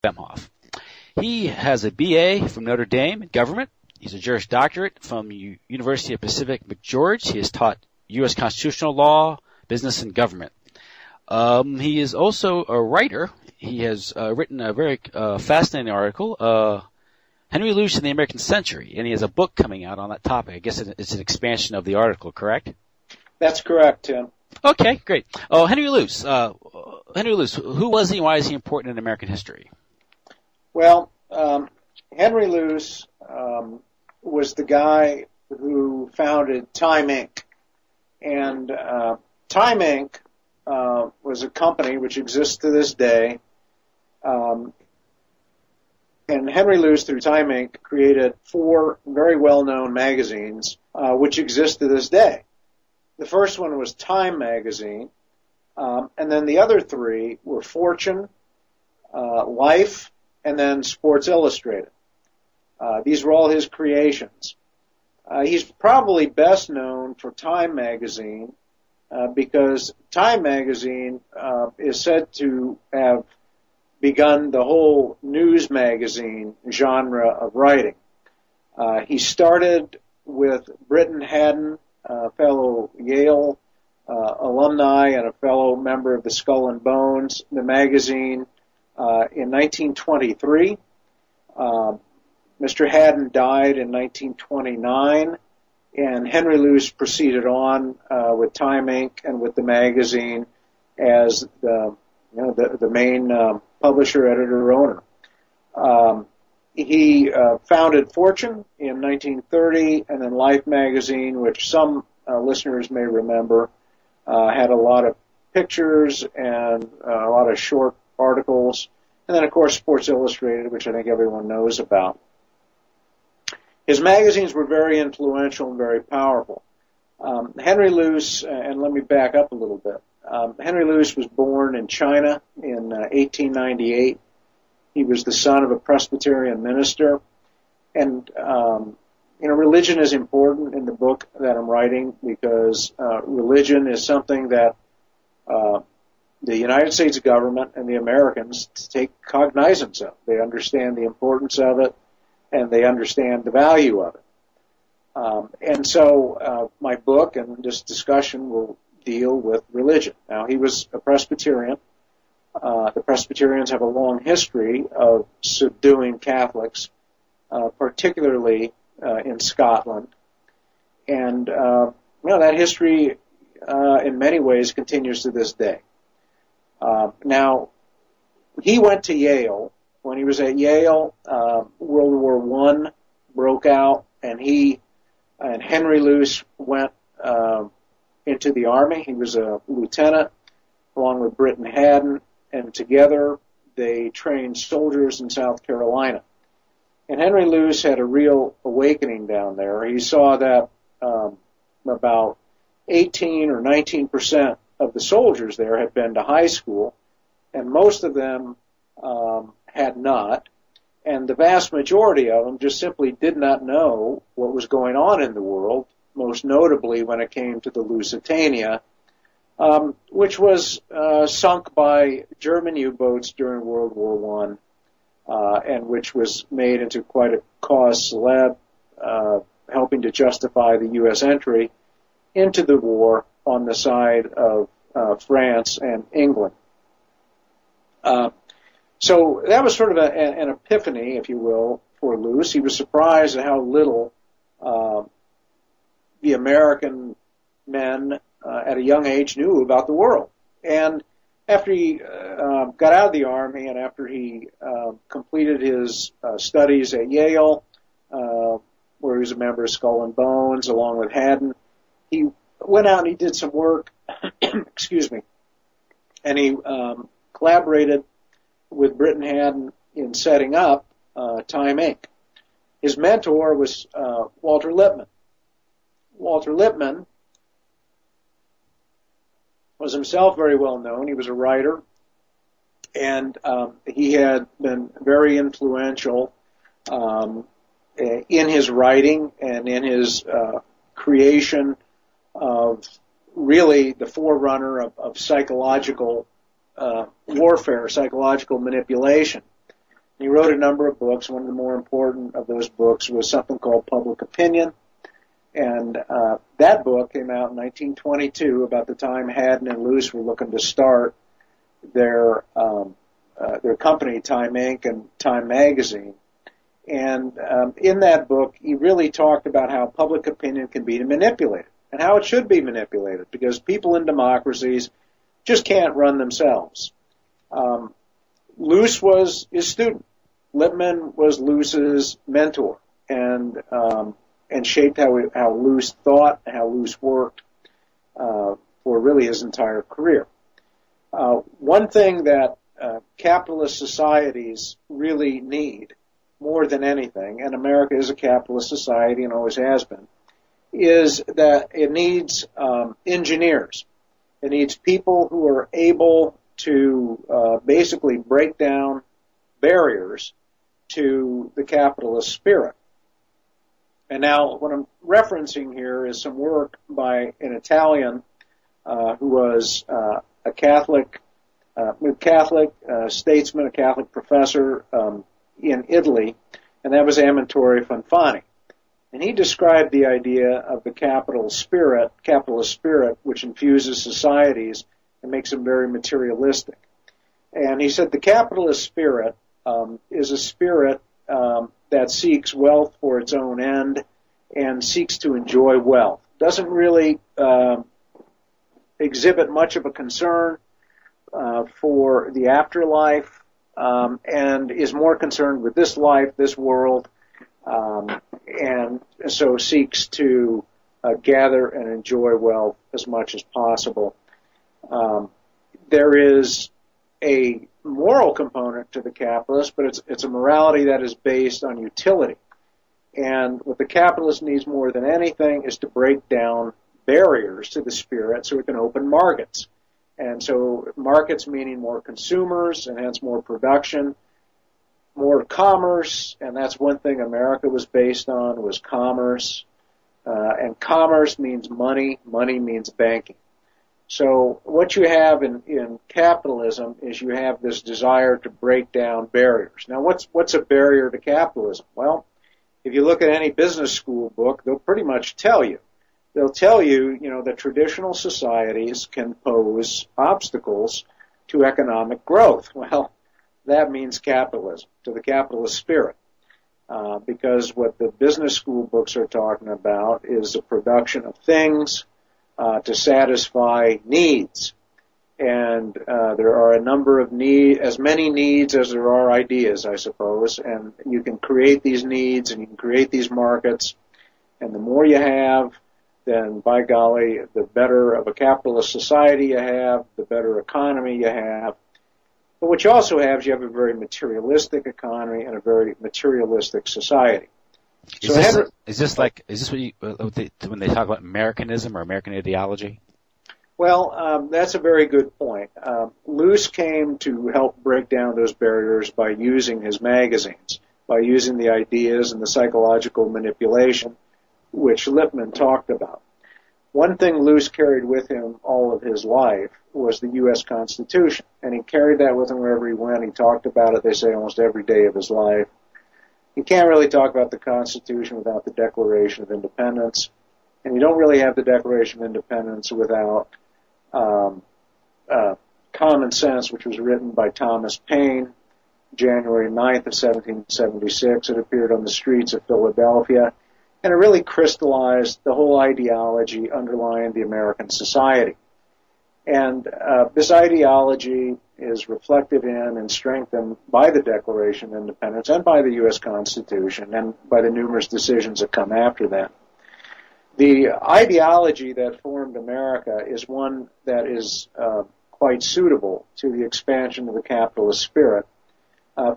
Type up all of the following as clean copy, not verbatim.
Wemhoff. He has a BA from Notre Dame in government. He's a Juris Doctorate from University of Pacific McGeorge. He has taught U.S. constitutional law, business, and government. He is also a writer. He has written a very fascinating article, Henry Luce in the American Century, and he has a book coming out on that topic. I guess it's an expansion of the article, correct? That's correct, Tim. Okay, great. Henry Luce. Henry Luce, who was he and why is he important in American history? Well, Henry Luce was the guy who founded Time Inc. And Time Inc. Was a company which exists to this day. And Henry Luce, through Time Inc., created 4 very well-known magazines which exist to this day. The first one was Time magazine, and then the other 3 were Fortune, Life, and then Sports Illustrated. These were all his creations. He's probably best known for Time magazine because Time magazine is said to have begun the whole news magazine genre of writing. He started with Britton Haddon, a fellow Yale alumni and a fellow member of the Skull and Bones, the magazine, in 1923. Mr. Haddon died in 1929, and Henry Luce proceeded on with Time Inc. and with the magazine as the main publisher, editor, owner. He founded Fortune in 1930, and then Life magazine, which some listeners may remember, had a lot of pictures and a lot of short articles, and then, of course, Sports Illustrated, which I think everyone knows about. His magazines were very influential and very powerful. Henry Luce, and let me back up a little bit. Henry Luce was born in China in 1898. He was the son of a Presbyterian minister. And, religion is important in the book that I'm writing because religion is something that the United States government and the Americans take cognizance of. They understand the importance of it, and they understand the value of it. And so my book and this discussion will deal with religion. Now, he was a Presbyterian. The Presbyterians have a long history of subduing Catholics, particularly in Scotland. And, that history in many ways continues to this day. Now, he went to Yale. When he was at Yale, World War I broke out, and Henry Luce went into the Army. He was a lieutenant along with Britton Haddon, and together they trained soldiers in South Carolina. And Henry Luce had a real awakening down there. He saw that about 18 or 19% of the soldiers there had been to high school, and most of them had not, and the vast majority of them just simply did not know what was going on in the world, most notably when it came to the Lusitania, which was sunk by German U-boats during World War I, and which was made into quite a cause célèbre, helping to justify the U.S. entry into the war on the side of France and England. So that was sort of an epiphany, if you will, for Luce. He was surprised at how little the American men at a young age knew about the world. And after he got out of the Army and after he completed his studies at Yale, where he was a member of Skull and Bones along with Haddon, he went out and he did some work, excuse me, and he collaborated with Britton Haddon in setting up Time Inc. His mentor was Walter Lippmann. Walter Lippmann was himself very well known. He was a writer, and he had been very influential in his writing and in his creation of really the forerunner of psychological warfare, psychological manipulation. He wrote a number of books. One of the more important of those books was something called Public Opinion. And that book came out in 1922, about the time Haddon and Luce were looking to start their company, Time Inc. and Time Magazine. And in that book, he really talked about how public opinion can be manipulated and how it should be manipulated, because people in democracies just can't run themselves. Luce was his student. Lippmann was Luce's mentor, and shaped how Luce thought, how Luce worked for really his entire career. One thing that capitalist societies really need more than anything, and America is a capitalist society and always has been, is that it needs engineers. It needs people who are able to basically break down barriers to the capitalist spirit. And now what I'm referencing here is some work by an Italian who was a Catholic statesman, a Catholic professor in Italy, and that was Amintore Fanfani. And he described the idea of the capitalist spirit, which infuses societies and makes them very materialistic. And he said the capitalist spirit is a spirit that seeks wealth for its own end and seeks to enjoy wealth. Doesn't really exhibit much of a concern for the afterlife, and is more concerned with this life, this world, and so seeks to gather and enjoy wealth as much as possible. There is a moral component to the capitalist, but it's a morality that is based on utility. And what the capitalist needs more than anything is to break down barriers to the spirit so it can open markets. And so markets meaning more consumers and hence more production, more commerce, and that's one thing America was based on, was commerce. And commerce means money. Money means banking. So what you have in capitalism is you have this desire to break down barriers. Now, what's a barrier to capitalism? Well, if you look at any business school book, they'll pretty much tell you. They'll tell you, that traditional societies can pose obstacles to economic growth. Well, that means capitalism, to the capitalist spirit. Because what the business school books are talking about is the production of things to satisfy needs. And there are a number of as many needs as there are ideas, I suppose. And you can create these needs and you can create these markets. And the more you have, then by golly, the better of a capitalist society you have, the better economy you have. But what you also have is you have a very materialistic economy and a very materialistic society. Is this what when they talk about Americanism or American ideology? Well, that's a very good point. Luce came to help break down those barriers by using his magazines, by using the ideas and the psychological manipulation which Lippmann talked about. One thing Luce carried with him all of his life was the U.S. Constitution, and he carried that with him wherever he went. He talked about it, they say, almost every day of his life. You can't really talk about the Constitution without the Declaration of Independence, and you don't really have the Declaration of Independence without Common Sense, which was written by Thomas Paine, January 9th of 1776. It appeared on the streets of Philadelphia, and it really crystallized the whole ideology underlying the American society. And this ideology is reflected in and strengthened by the Declaration of Independence and by the U.S. Constitution and by the numerous decisions that come after that. The ideology that formed America is one that is quite suitable to the expansion of the capitalist spirit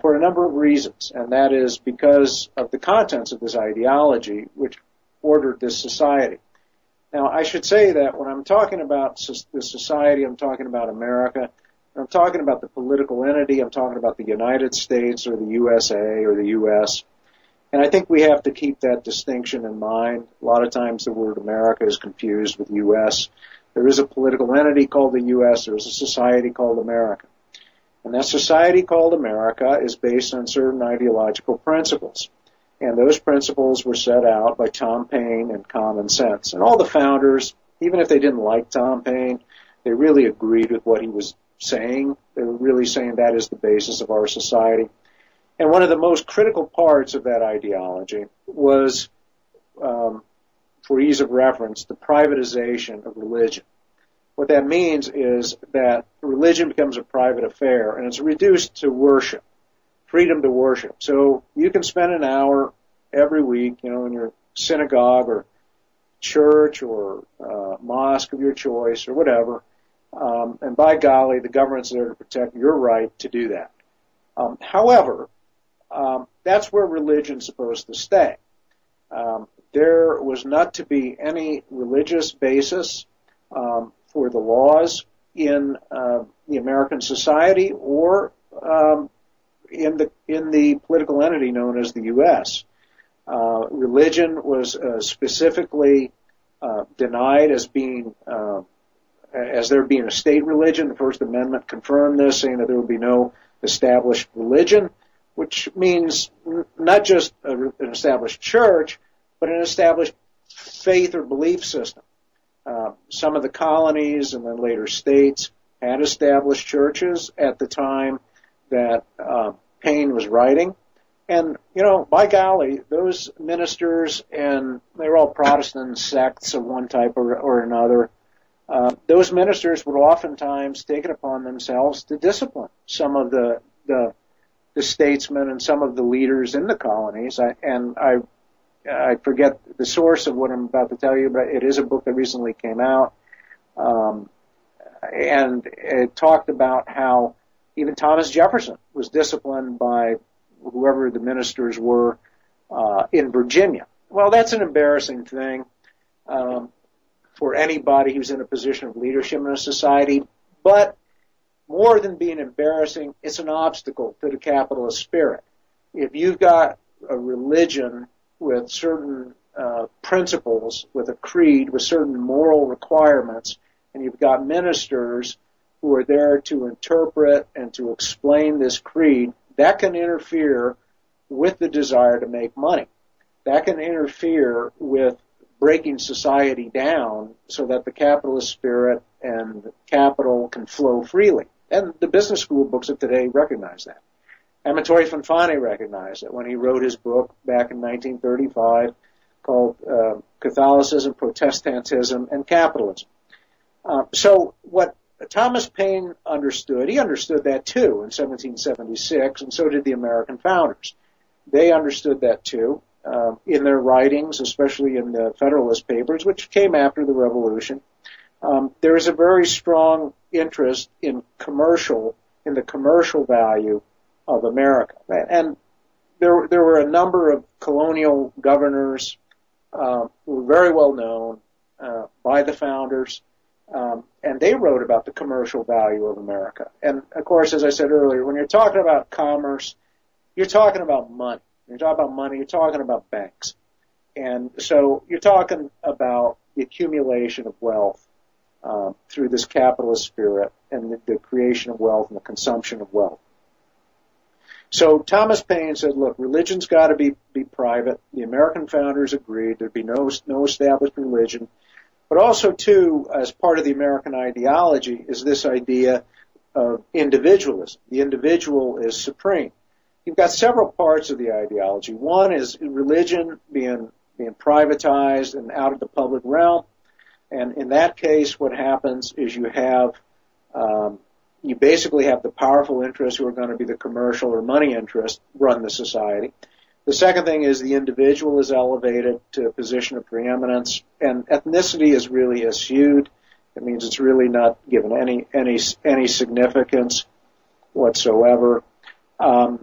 for a number of reasons, and that is because of the contents of this ideology which ordered this society. Now, I should say that when I'm talking about this society, I'm talking about America. I'm talking about the political entity. I'm talking about the United States or the USA or the U.S. And I think we have to keep that distinction in mind. A lot of times the word America is confused with U.S. There is a political entity called the U.S. There is a society called America. And that society called America is based on certain ideological principles. And those principles were set out by Tom Paine and Common Sense. And all the founders, even if they didn't like Tom Paine, they really agreed with what he was saying. They were really saying that is the basis of our society. And one of the most critical parts of that ideology was, for ease of reference, the privatization of religion. What that means is that religion becomes a private affair, and it's reduced to worship, freedom to worship. So you can spend an hour every week, in your synagogue or church or mosque of your choice or whatever, and by golly, the government's there to protect your right to do that. However, that's where religion's supposed to stay. There was not to be any religious basis for the laws in the American society or in the political entity known as the U.S. Religion was specifically denied as there being a state religion. The First Amendment confirmed this, saying that there would be no established religion, which means not just an established church, but an established faith or belief system. Some of the colonies and then later states had established churches at the time that Paine was writing. And, by golly, those ministers, and they were all Protestant sects of one type or another, those ministers would oftentimes take it upon themselves to discipline some of the statesmen and some of the leaders in the colonies. I forget the source of what I'm about to tell you, but it is a book that recently came out. And it talked about how even Thomas Jefferson was disciplined by whoever the ministers were in Virginia. Well, that's an embarrassing thing for anybody who's in a position of leadership in a society. But more than being embarrassing, it's an obstacle to the capitalist spirit. If you've got a religion with certain principles, with a creed, with certain moral requirements, and you've got ministers who are there to interpret and to explain this creed, that can interfere with the desire to make money. That can interfere with breaking society down so that the capitalist spirit and capital can flow freely. And the business school books of today recognize that. Amatore Fanfani recognized it when he wrote his book back in 1935 called Catholicism, Protestantism, and Capitalism. So what Thomas Paine understood, he understood that too in 1776, and so did the American founders. They understood that too in their writings, especially in the Federalist Papers, which came after the Revolution. There is a very strong interest in the commercial value of America. And there were a number of colonial governors who were very well known by the founders, and they wrote about the commercial value of America. And, of course, as I said earlier, when you're talking about commerce, you're talking about money. When you're talking about money, you're talking about banks. And so you're talking about the accumulation of wealth through this capitalist spirit and the creation of wealth and the consumption of wealth. So Thomas Paine said, look, religion's got to be private. The American founders agreed there'd be no established religion. But also, too, as part of the American ideology is this idea of individualism. The individual is supreme. You've got several parts of the ideology. One is religion being privatized and out of the public realm. And in that case, what happens is you basically have the powerful interests who are going to be the commercial or money interests run the society. The second thing is the individual is elevated to a position of preeminence, and ethnicity is really eschewed. It means it's really not given any significance whatsoever. So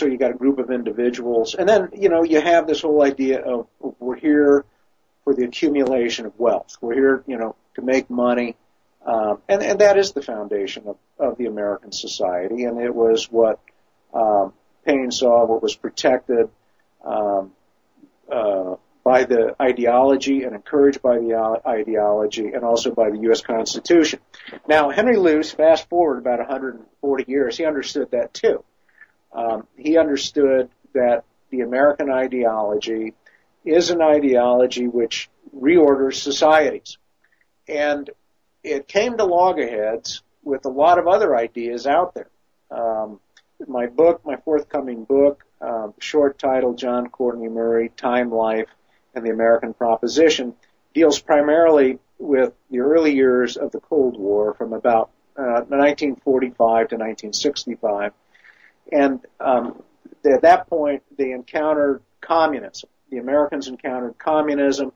you got a group of individuals, and then you have this whole idea of we're here for the accumulation of wealth. We're here, to make money, and that is the foundation of the American society, and it was what Paine saw, what was protected by by the ideology and encouraged by the ideology and also by the U.S. Constitution. Now, Henry Luce, fast forward about 140 years, he understood that too. He understood that the American ideology is an ideology which reorders societies. And it came to loggerheads with a lot of other ideas out there. My forthcoming book, short title, John Courtney Murray, Time, Life, and the American Proposition, deals primarily with the early years of the Cold War from about 1945 to 1965. And at that point, they encountered communism. The Americans encountered communism,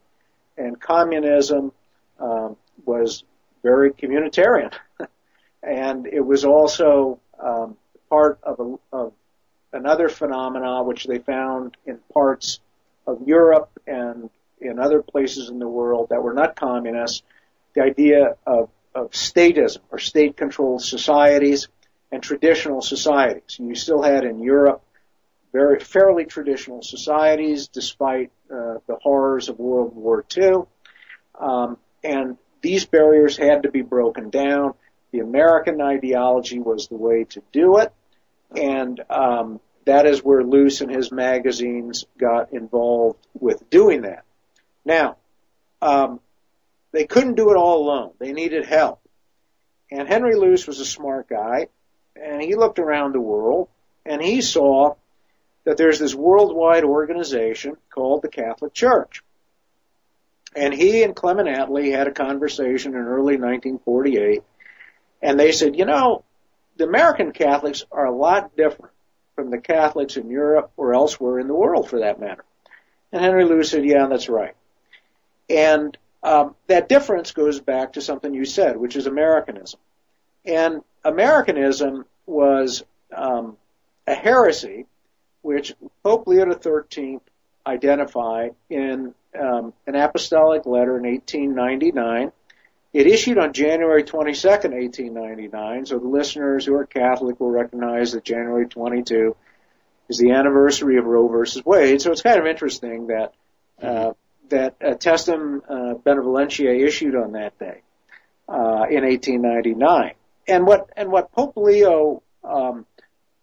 and communism was very communitarian. And it was also part of another phenomena which they found in parts of Europe and in other places in the world that were not communist, the idea of statism or state-controlled societies and traditional societies. You still had in Europe fairly traditional societies despite the horrors of World War II. And these barriers had to be broken down. The American ideology was the way to do it. And that is where Luce and his magazines got involved with doing that. Now, they couldn't do it all alone. They needed help. And Henry Luce was a smart guy, and he looked around the world, and he saw that there's this worldwide organization called the Catholic Church. And he and Clement Attlee had a conversation in early 1948, and they said, you know, the American Catholics are a lot different from the Catholics in Europe or elsewhere in the world, for that matter. And Henry Luce said, yeah, that's right. And that difference goes back to something you said, which is Americanism. And Americanism was a heresy which Pope Leo XIII identified in an apostolic letter in 1899. It issued on January 22nd, 1899, so the listeners who are Catholic will recognize that January 22 is the anniversary of Roe versus Wade. So it's kind of interesting that Testem Benevolentia issued on that day in 1899. And what Pope Leo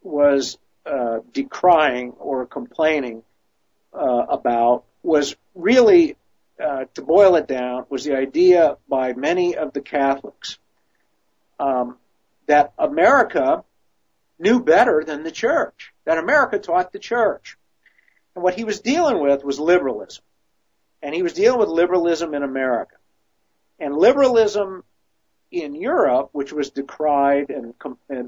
was decrying or complaining about was really, to boil it down, was the idea by many of the Catholics that America knew better than the church, that America taught the church. And what he was dealing with was liberalism. And he was dealing with liberalism in America. And liberalism in Europe, which was decried and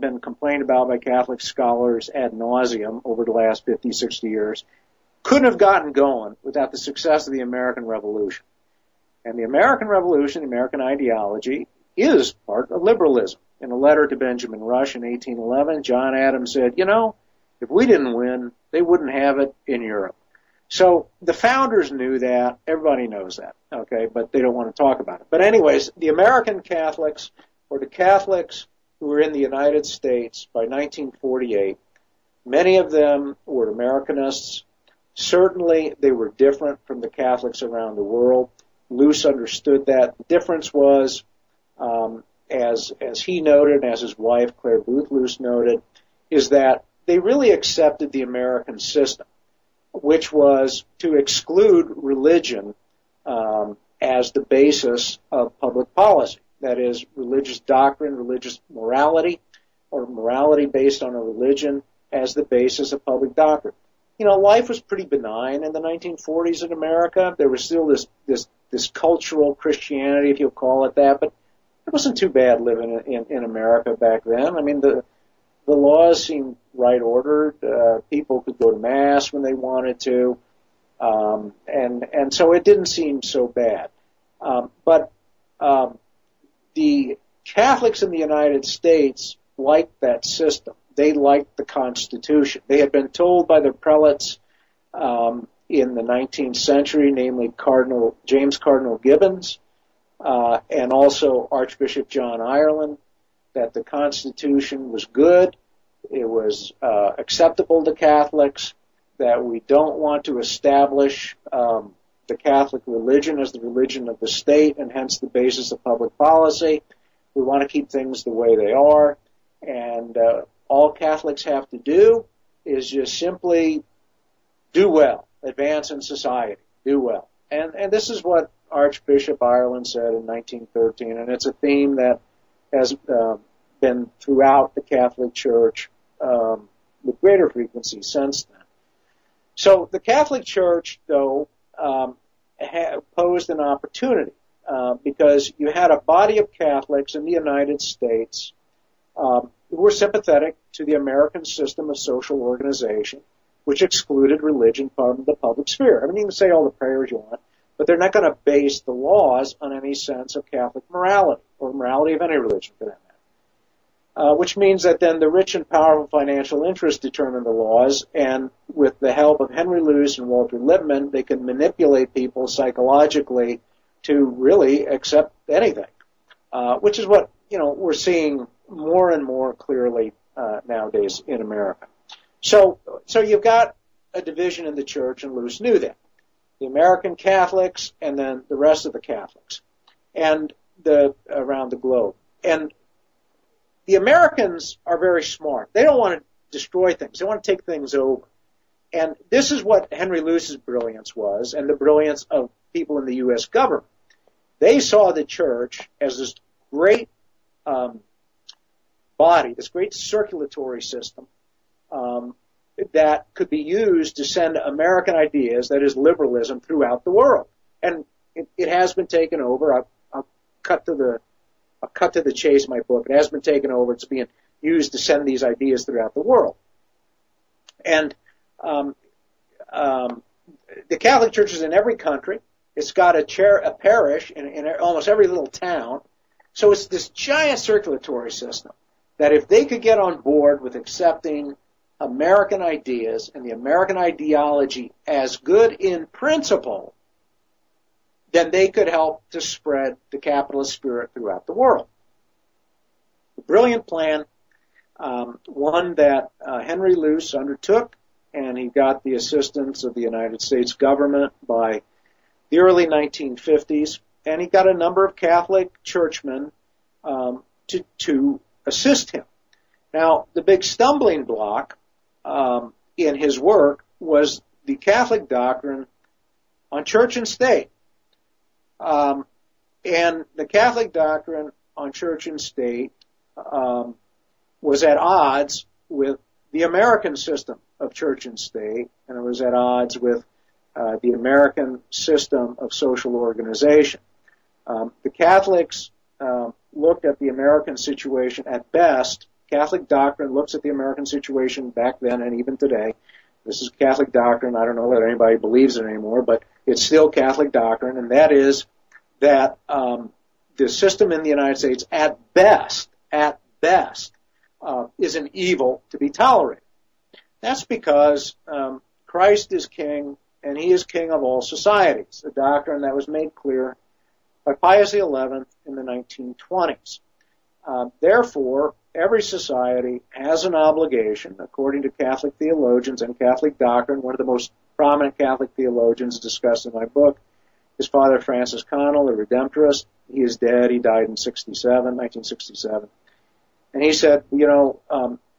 been complained about by Catholic scholars ad nauseum over the last 50, 60 years, couldn't have gotten going without the success of the American Revolution. And the American Revolution, the American ideology, is part of liberalism. In a letter to Benjamin Rush in 1811, John Adams said, you know, if we didn't win, they wouldn't have it in Europe. So the founders knew that. Everybody knows that, okay, but they don't want to talk about it. But anyways, the American Catholics, or the Catholics who were in the United States by 1948, many of them were Americanists. Certainly they were different from the Catholics around the world. Luce understood that. The difference was, as he noted, as his wife, Claire Booth Luce, noted, is that they really accepted the American system, which was to exclude religion as the basis of public policy. That is, religious doctrine, religious morality, or morality based on a religion as the basis of public doctrine. You know, life was pretty benign in the 1940s in America. There was still this cultural Christianity, if you'll call it that, but it wasn't too bad living in America back then. I mean, the laws seemed right ordered. People could go to mass when they wanted to, and so it didn't seem so bad. But the Catholics in the United States liked that system. They liked the Constitution. They had been told by their prelates in the 19th century, namely James Cardinal Gibbons, and also Archbishop John Ireland, that the Constitution was good, it was acceptable to Catholics, that we don't want to establish the Catholic religion as the religion of the state and hence the basis of public policy. We want to keep things the way they are, and all Catholics have to do is just simply do well, advance in society, do well. And this is what Archbishop Ireland said in 1913, and it's a theme that has been throughout the Catholic Church with greater frequency since then. So the Catholic Church, though, posed an opportunity because you had a body of Catholics in the United States who were sympathetic to the American system of social organization, which excluded religion from the public sphere. I mean, you can say all the prayers you want, but they're not going to base the laws on any sense of Catholic morality or morality of any religion for that matter. Which means that then the rich and powerful financial interests determine the laws, and with the help of Henry Luce and Walter Lippmann, they can manipulate people psychologically to really accept anything, which is what we're seeing more and more clearly nowadays in America. So you've got a division in the church, and Luce knew that. The American Catholics and then the rest of the Catholics and around the globe. And the Americans are very smart. They don't want to destroy things. They want to take things over. And this is what Henry Luce's brilliance was, and the brilliance of people in the U.S. government. They saw the church as this great body, this great circulatory system that could be used to send American ideas, that is liberalism, throughout the world. And it has been taken over. I'll cut to the chase my book. It has been taken over. It's being used to send these ideas throughout the world. And the Catholic Church is in every country. It's got a parish in almost every little town. So it's this giant circulatory system that if they could get on board with accepting American ideas and the American ideology as good in principle, then they could help to spread the capitalist spirit throughout the world. A brilliant plan, one that Henry Luce undertook, and he got the assistance of the United States government by the early 1950s, and he got a number of Catholic churchmen to assist him. Now, the big stumbling block in his work was the Catholic doctrine on church and state. And the Catholic doctrine on church and state was at odds with the American system of church and state, and it was at odds with the American system of social organization. The Catholics looked at the American situation at best. Catholic doctrine looks at the American situation back then and even today. This is Catholic doctrine. I don't know whether anybody believes it anymore, but it's still Catholic doctrine, and that is that the system in the United States, at best, is an evil to be tolerated. That's because Christ is king, and he is king of all societies, a doctrine that was made clear by Pius XI in the 1920s. Therefore, every society has an obligation, according to Catholic theologians and Catholic doctrine. One of the most prominent Catholic theologians discussed in my book is Father Francis Connell, a Redemptorist. He is dead. He died in 1967. And he said,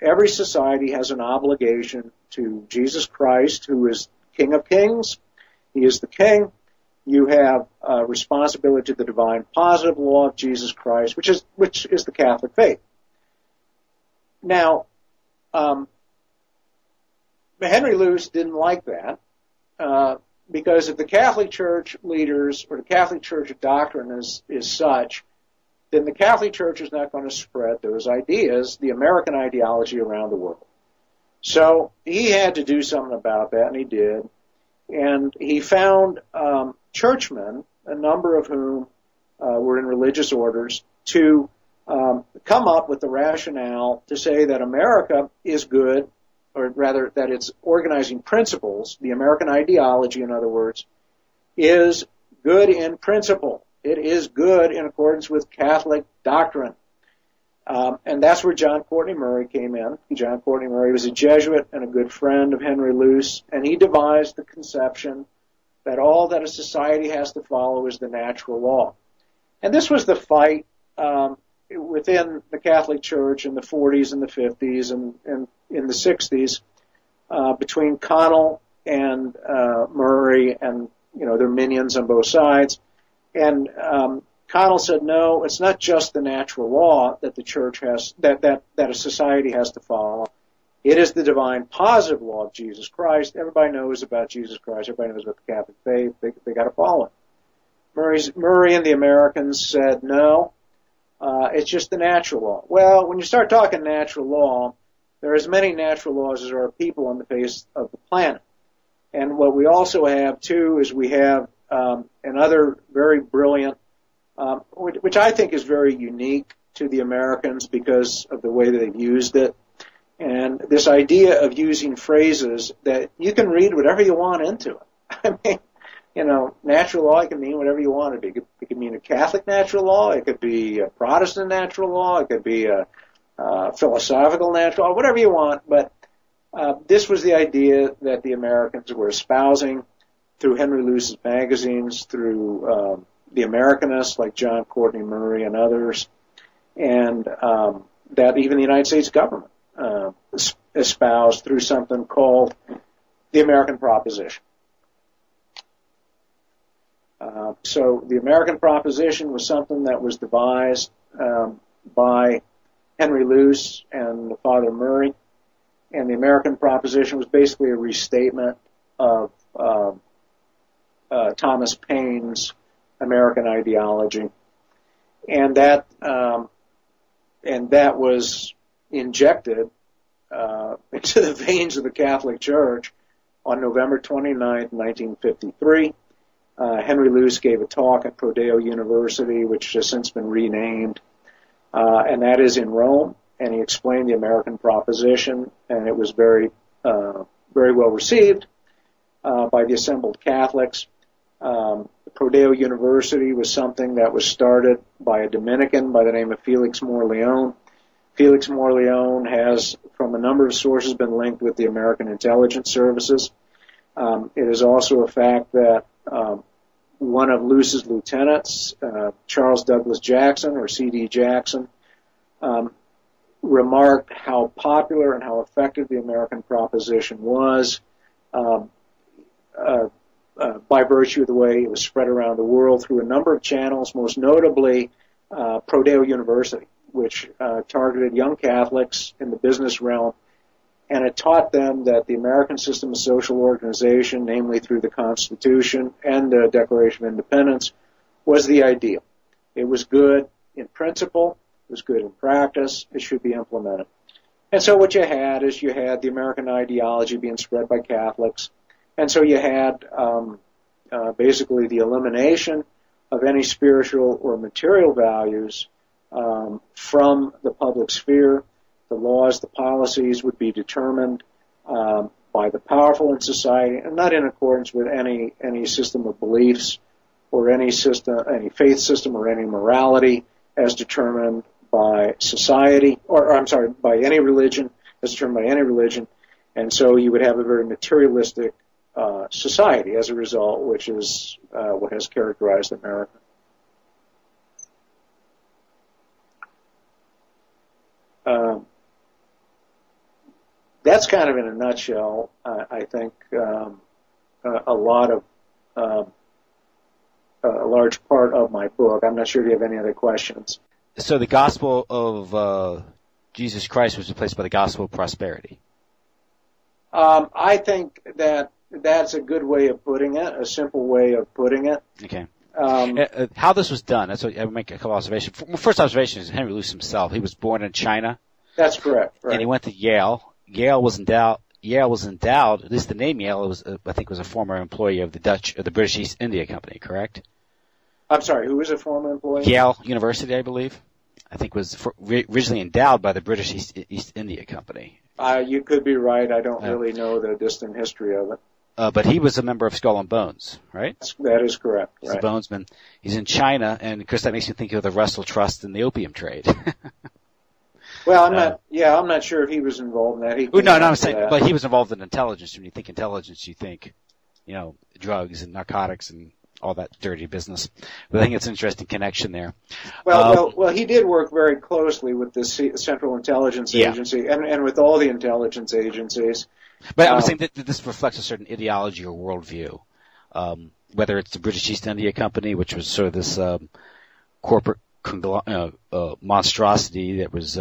every society has an obligation to Jesus Christ, who is King of Kings. He is the King. You have a responsibility to the divine positive law of Jesus Christ, which is the Catholic faith. Now, Henry Luce didn't like that because if the Catholic Church leaders or the Catholic Church doctrine is such, then the Catholic Church is not going to spread those ideas, the American ideology, around the world. So he had to do something about that, and he did. And he found churchmen, a number of whom were in religious orders, to come up with the rationale to say that America is good, or rather that its organizing principles, the American ideology, in other words, is good in principle. It is good in accordance with Catholic doctrine. And that's where John Courtney Murray came in. John Courtney Murray was a Jesuit and a good friend of Henry Luce, and he devised the conception that all that a society has to follow is the natural law. And this was the fight within the Catholic Church in the 40s and the 50s and in the 60s between Connell and Murray and their minions on both sides. And Connell said, no, it's not just the natural law that the church has, that a society has to follow. It is the divine positive law of Jesus Christ. Everybody knows about Jesus Christ. Everybody knows about the Catholic faith. They got to follow it. Murray and the Americans said, no, it's just the natural law. Well, when you start talking natural law, there are as many natural laws as there are people on the face of the planet. And what we also have, too, is we have another very brilliant, which I think is very unique to the Americans because of the way that they've used it. And this idea of using phrases that you can read whatever you want into it. I mean, natural law can mean whatever you want it to be. It could mean a Catholic natural law. It could be a Protestant natural law. It could be a philosophical natural law, whatever you want. But this was the idea that the Americans were espousing through Henry Luce's magazines, through the Americanists like John Courtney Murray and others, and that even the United States government espoused through something called the American Proposition. So the American Proposition was something that was devised by Henry Luce and Father Murray, and the American Proposition was basically a restatement of Thomas Paine's American ideology, and that was injected into the veins of the Catholic Church on November 29th, 1953. Henry Luce gave a talk at Prodeo University, which has since been renamed, and that is in Rome, and he explained the American Proposition, and it was very well received by the assembled Catholics. Prodeo University was something that was started by a Dominican by the name of Felix Morleone. Felix Morleone has, from a number of sources, been linked with the American intelligence services. It is also a fact that one of Luce's lieutenants, Charles Douglas Jackson, or C.D. Jackson, remarked how popular and how effective the American Proposition was by virtue of the way it was spread around the world through a number of channels, most notably Prodeo University, which targeted young Catholics in the business realm, and it taught them that the American system of social organization, namely through the Constitution and the Declaration of Independence, was the ideal. It was good in principle, it was good in practice, it should be implemented. And so what you had is you had the American ideology being spread by Catholics, and so you had basically the elimination of any spiritual or material values from the public sphere. The laws, the policies would be determined by the powerful in society, and not in accordance with any system of beliefs or any faith system or any morality as determined by society, by any religion, as determined by any religion. And so you would have a very materialistic society as a result, which is what has characterized America. That's kind of in a nutshell, I think, a large part of my book. I'm not sure if you have any other questions. So the gospel of Jesus Christ was replaced by the gospel of prosperity. I think that's a good way of putting it, a simple way of putting it. Okay. How this was done, that's what I would make a couple observations. First observation is Henry Luce himself. He was born in China. That's correct. Right. And he went to Yale. Yale was endowed, at least the name Yale was, I think, was a former employee of the British East India Company, correct? I'm sorry, who was a former employee? Yale University, I believe. I think was originally endowed by the British East India Company. You could be right. I don't really know the distant history of it. But he was a member of Skull and Bones, right? That is correct. He's a bonesman. He's in China, and of course that makes you think of the Russell Trust and the opium trade. Well, I'm not sure if he was involved in that. No, I'm saying, but he was involved in intelligence. When you think intelligence, you think drugs and narcotics and all that dirty business. But I think it's an interesting connection there. Well, he did work very closely with the Central Intelligence Agency and with all the intelligence agencies. But I'm saying that this reflects a certain ideology or worldview, whether it's the British East India Company, which was sort of this corporate monstrosity that was,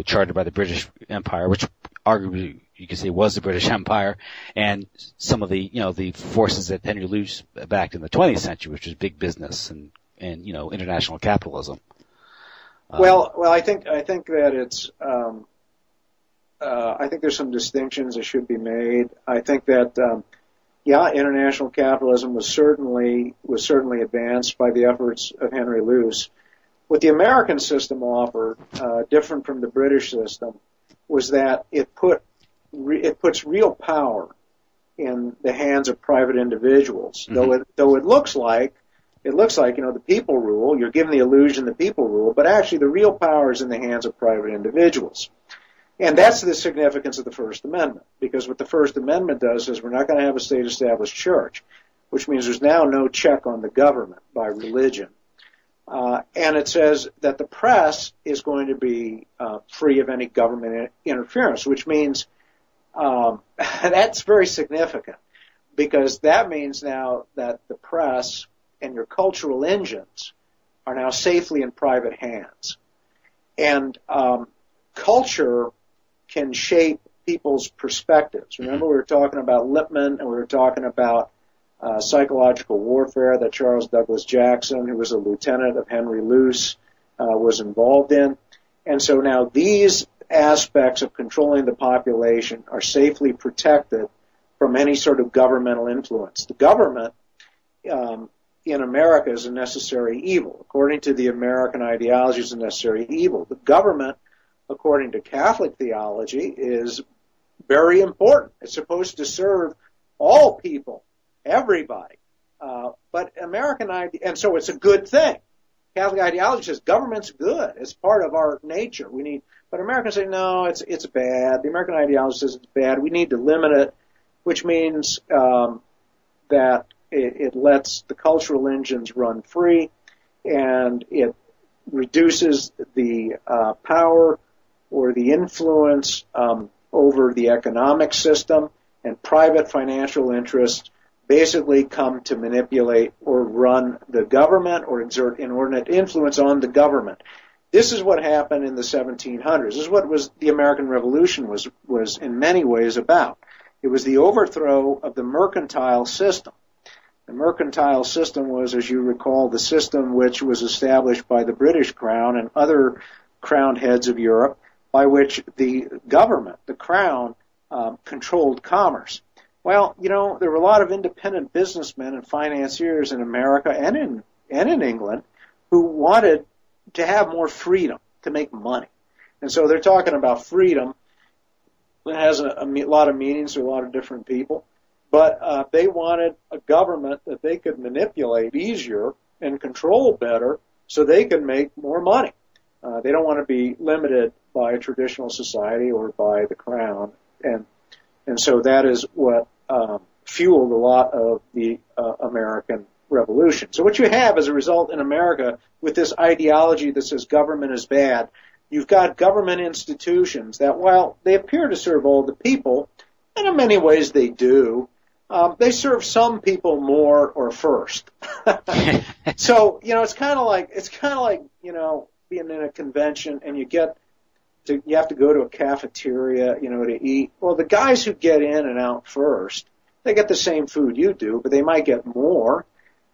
chartered by the British Empire, which arguably you could say was the British Empire, and some of the, the forces that Henry Luce backed in the 20th century, which was big business and international capitalism. Well, I think that it's, I think there's some distinctions that should be made. I think that, international capitalism was certainly advanced by the efforts of Henry Luce. What the American system offered, different from the British system, was that it puts real power in the hands of private individuals. Mm-hmm. Though it looks like the people rule. You're given the illusion the people rule, but actually the real power is in the hands of private individuals. And that's the significance of the First Amendment, because what the First Amendment does is we're not going to have a state-established church, which means there's now no check on the government by religion. And it says that the press is going to be free of any government interference, which means that's very significant, because that means now that the press and your cultural engines are now safely in private hands. And culture can shape people's perspectives. Remember, we were talking about Lippmann, and we were talking about psychological warfare that Charles Douglas Jackson, who was a lieutenant of Henry Luce, was involved in. And so now these aspects of controlling the population are safely protected from any sort of governmental influence. The government in America is a necessary evil. According to the American ideology, is a necessary evil. The government, according to Catholic theology, is very important. It's supposed to serve all people, everybody. But American and so it's a good thing. Catholic ideology says government's good. It's part of our nature. But Americans say no, it's bad. The American ideology says it's bad. We need to limit it, which means that it lets the cultural engines run free, and it reduces the power or the influence over the economic system, and private financial interests basically come to manipulate or run the government or exert inordinate influence on the government. This is what happened in the 1700s. This is what the American Revolution was in many ways about. It was the overthrow of the mercantile system. The mercantile system was, as you recall, the system which was established by the British Crown and other crowned heads of Europe, by which the government, the Crown, controlled commerce. Well, there were a lot of independent businessmen and financiers in America and in England who wanted to have more freedom to make money. And so they're talking about freedom. It has a lot of meanings to a lot of different people. But they wanted a government that they could manipulate easier and control better so they could make more money. They don't want to be limited by a traditional society or by the Crown. And so that is what fueled a lot of the American Revolution. So what you have as a result in America with this ideology that says government is bad, you've got government institutions that, while they appear to serve all the people, and in many ways they do, they serve some people more or first. So, it's kind of like, being in a convention and you have to go to a cafeteria, to eat. Well, the guys who get in and out first, they get the same food you do, but they might get more,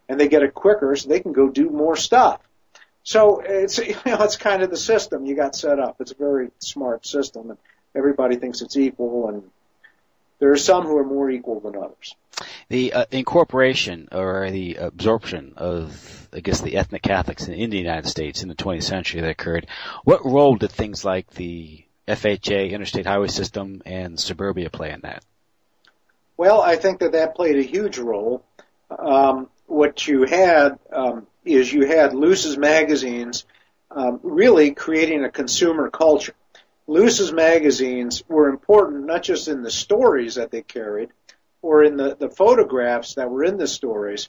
and they get it quicker, so they can go do more stuff. So it's kind of the system you got set up. It's a very smart system, and everybody thinks it's equal, and there are some who are more equal than others. The incorporation or the absorption of, I guess, the ethnic Catholics in the United States in the 20th century that occurred, what role did things like the FHA, interstate highway system, and suburbia play in that? Well, I think that played a huge role. What you had is you had Luce's magazines really creating a consumer culture. Luce's magazines were important not just in the stories that they carried, or in the photographs that were in the stories,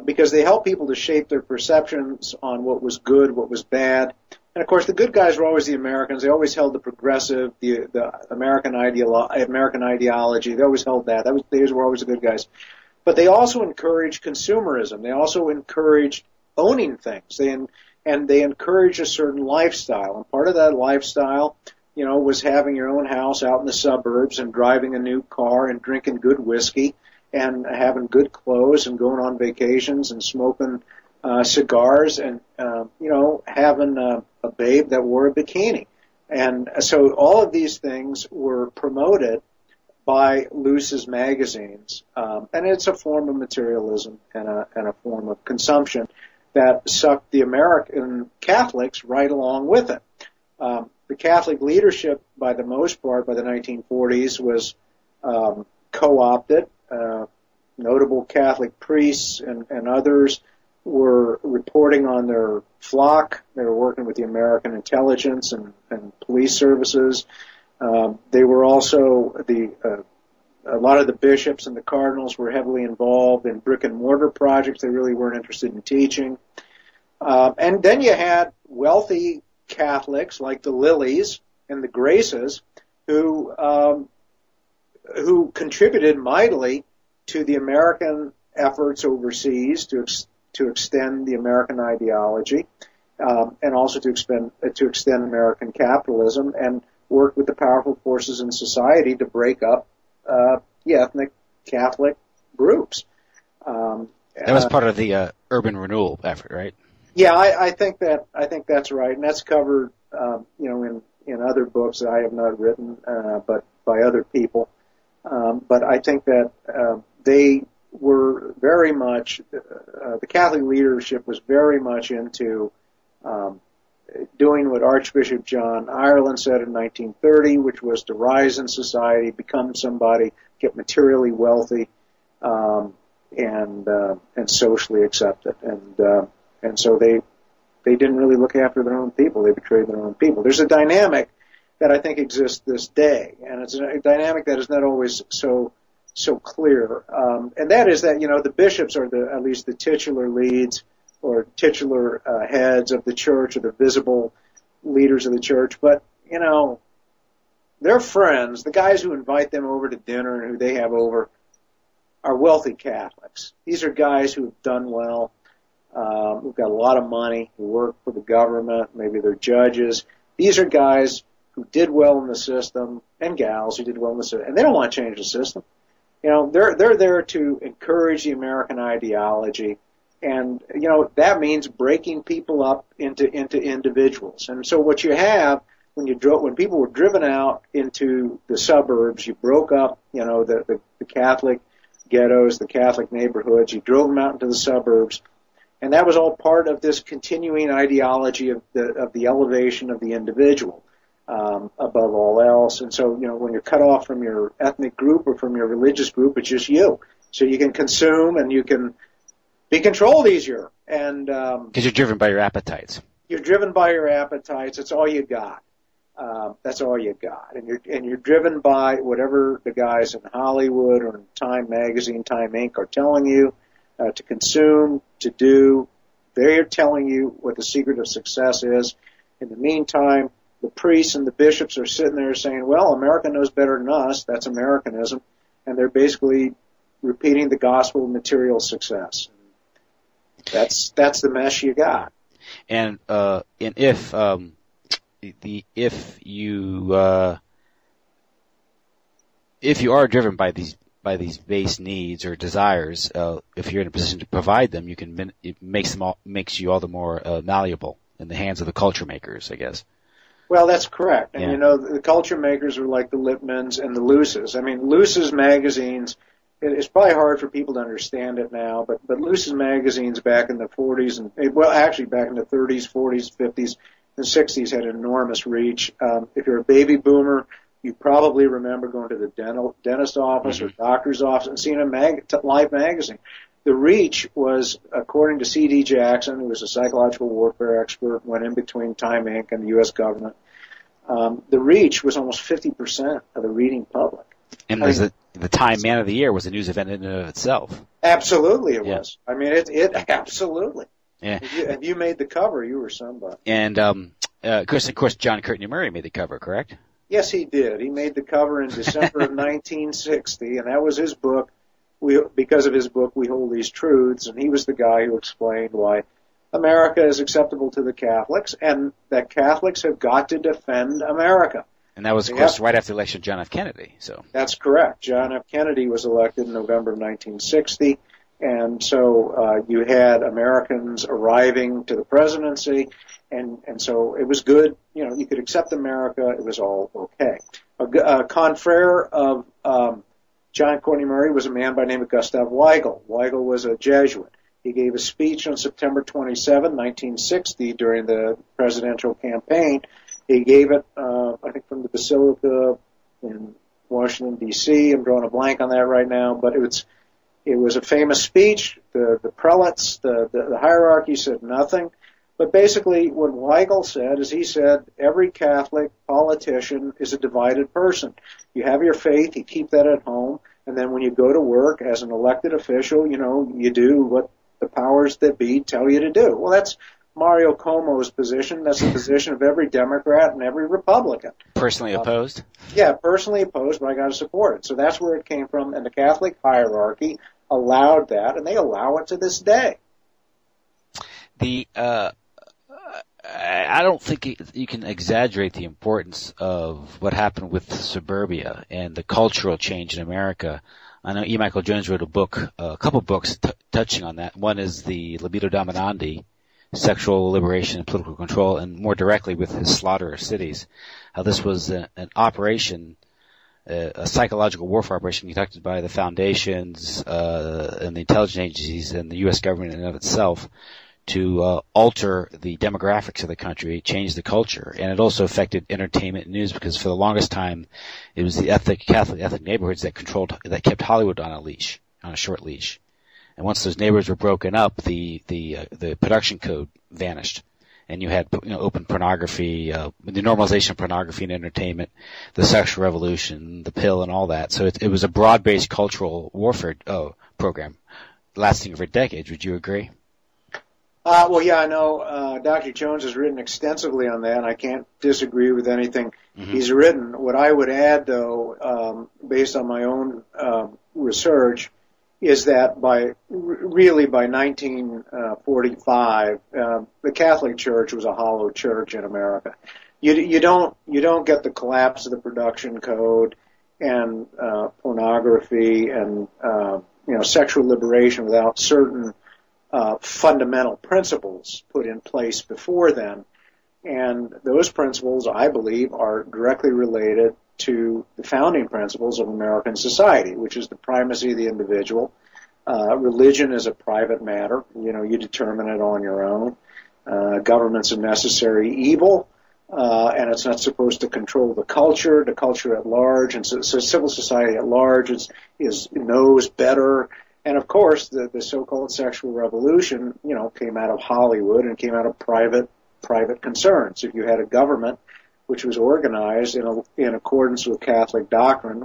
because they help people to shape their perceptions on what was good, what was bad. And of course, the good guys were always the Americans. They always held the progressive, the American ideology. They always held that. Those were always the good guys. But they also encouraged consumerism. They also encouraged owning things. They encouraged a certain lifestyle. And part of that lifestyle, was having your own house out in the suburbs and driving a new car and drinking good whiskey and having good clothes and going on vacations and smoking cigars and, having a babe that wore a bikini. And so all of these things were promoted by Luce's magazines. And it's a form of materialism and a form of consumption that sucked the American Catholics right along with it. The Catholic leadership, by the most part, by the 1940s, was co-opted. Notable Catholic priests and others were reporting on their flock. They were working with the American intelligence and police services. They were also a lot of the bishops and the cardinals were heavily involved in brick and mortar projects. They really weren't interested in teaching. And then you had wealthy Catholics like the Lillies and the Graces who contributed mightily to the American efforts overseas to extend the American ideology, and also to extend American capitalism, and work with the powerful forces in society to break up the ethnic Catholic groups. That was part of the urban renewal effort, right? Yeah, I think that's right, and that's covered, in other books that I have not written, but by other people. But I think that they were very much, the Catholic leadership was very much into doing what Archbishop John Ireland said in 1930, which was to rise in society, become somebody, get materially wealthy, and socially accepted. And so they didn't really look after their own people. They betrayed their own people. There's a dynamic that I think exists this day, and it's a dynamic that is not always so clear. And that is that, the bishops are at least the titular leads or titular heads of the church, or the visible leaders of the church. But, their friends, the guys who invite them over to dinner and who they have over, are wealthy Catholics. These are guys who have done well, who've got a lot of money, who work for the government, maybe they're judges. These are guys who did well in the system, and gals who did well in the system, and they don't want to change the system. They're there to encourage the American ideology, and that means breaking people up into individuals. And so what you have when people were driven out into the suburbs, you broke up, the Catholic ghettos, the Catholic neighborhoods. You drove them out into the suburbs, and that was all part of this continuing ideology of the elevation of the individual above all else. And so, when you're cut off from your ethnic group or from your religious group, it's just you. So you can consume and you can be controlled easier. And because you're driven by your appetites. You're driven by your appetites. It's all you got. That's all you got. And you're driven by whatever the guys in Hollywood or in Time Magazine, Time Inc. are telling you to consume, to do. They're telling you what the secret of success is. In the meantime, the priests and the bishops are sitting there saying, well, America knows better than us. That's Americanism. And they're basically repeating the gospel of material success. That's the mess you got. And if you are driven by these base needs or desires, if you're in a position to provide them, it makes you all the more malleable in the hands of the culture makers, I guess. Well, that's correct. And yeah. The culture makers are like the Lipmans and the Luces. I mean, Luce's magazines, it's probably hard for people to understand it now, but Luce's magazines back in the 40s actually back in the 30s, 40s, 50s, and 60s had enormous reach. If you're a baby boomer, you probably remember going to the dentist office or doctor's office and seeing a live magazine. The reach was, according to C.D. Jackson, who was a psychological warfare expert, went in between Time Inc. and the U.S. government. The reach was almost 50% of the reading public. And the Time Man of the Year was a news event in and of itself. Absolutely, it was. I mean, it absolutely. Yeah. If you made the cover, you were somebody. And of course, John Courtney Murray made the cover, correct? Yes, he did. He made the cover in December of 1960, and that was his book. Because of his book, We Hold These Truths, and he was the guy who explained why America is acceptable to the Catholics, and that Catholics have got to defend America. And that was, of course, right after the election of John F. Kennedy. So that's correct. John F. Kennedy was elected in November of 1960, and so you had Americans arriving to the presidency, and so it was good. You know, you could accept America. It was all okay. A confrere of John Courtney Murray was a man by the name of Gustav Weigel. Weigel was a Jesuit. He gave a speech on September 27, 1960, during the presidential campaign. He gave it, I think, from the Basilica in Washington, D.C. I'm drawing a blank on that right now, but it was a famous speech. The prelates, the hierarchy said nothing. But basically what Weigel said is he said every Catholic politician is a divided person. You have your faith, you keep that at home, and then when you go to work as an elected official, you know, you do what the powers that be tell you to do. Well, that's Mario Cuomo's position. That's the position of every Democrat and every Republican. Personally opposed? Yeah, personally opposed, but I got to support it. So that's where it came from, and the Catholic hierarchy allowed that, and they allow it to this day. I don't think you can exaggerate the importance of what happened with suburbia and the cultural change in America. I know E. Michael Jones wrote a couple books touching on that. One is the Libido Dominandi, Sexual Liberation and Political Control, and more directly with his Slaughter of Cities, how this was an operation, a psychological warfare operation conducted by the foundations and the intelligence agencies and the U.S. government in and of itself to alter the demographics of the country, change the culture. And it also affected entertainment and news, because for the longest time it was the Catholic ethnic neighborhoods that kept Hollywood on a short leash. And once those neighborhoods were broken up, the production code vanished. And you had, open pornography, the normalization of pornography and entertainment, the sexual revolution, the pill and all that. So it was a broad-based cultural warfare program lasting for decades. Would you agree? Well, yeah, I know Dr. Jones has written extensively on that, and I can't disagree with anything he's written. What I would add, though, based on my own research, is that by 1945, the Catholic Church was a hollow church in America. You don't get the collapse of the production code and pornography and sexual liberation without certain fundamental principles put in place before then. And those principles, I believe, are directly related to the founding principles of American society, which is the primacy of the individual. Religion is a private matter. You determine it on your own. Government's a necessary evil, and it's not supposed to control the culture at large. And so civil society at large knows better. And of course, the so-called sexual revolution, came out of Hollywood and came out of private concerns. If you had a government which was organized in accordance with Catholic doctrine,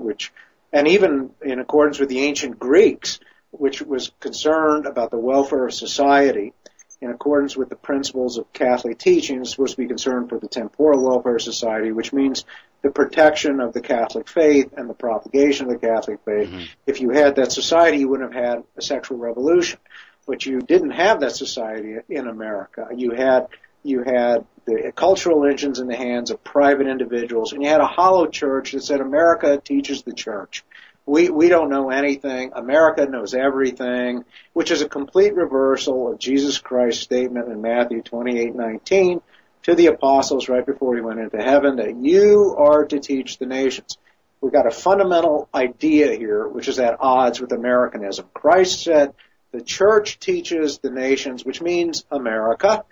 and even in accordance with the ancient Greeks, which was concerned about the welfare of society, in accordance with the principles of Catholic teaching, is supposed to be concerned for the temporal welfare of society, which means the protection of the Catholic faith and the propagation of the Catholic faith. Mm-hmm. If you had that society, you wouldn't have had a sexual revolution. But you didn't have that society in America. You had the cultural engines in the hands of private individuals, and you had a hollow church that said America teaches the church. We don't know anything. America knows everything, which is a complete reversal of Jesus Christ's statement in Matthew 28:19 to the apostles right before he went into heaven, that you are to teach the nations. We've got a fundamental idea here, which is at odds with Americanism. Christ said the church teaches the nations, which means America.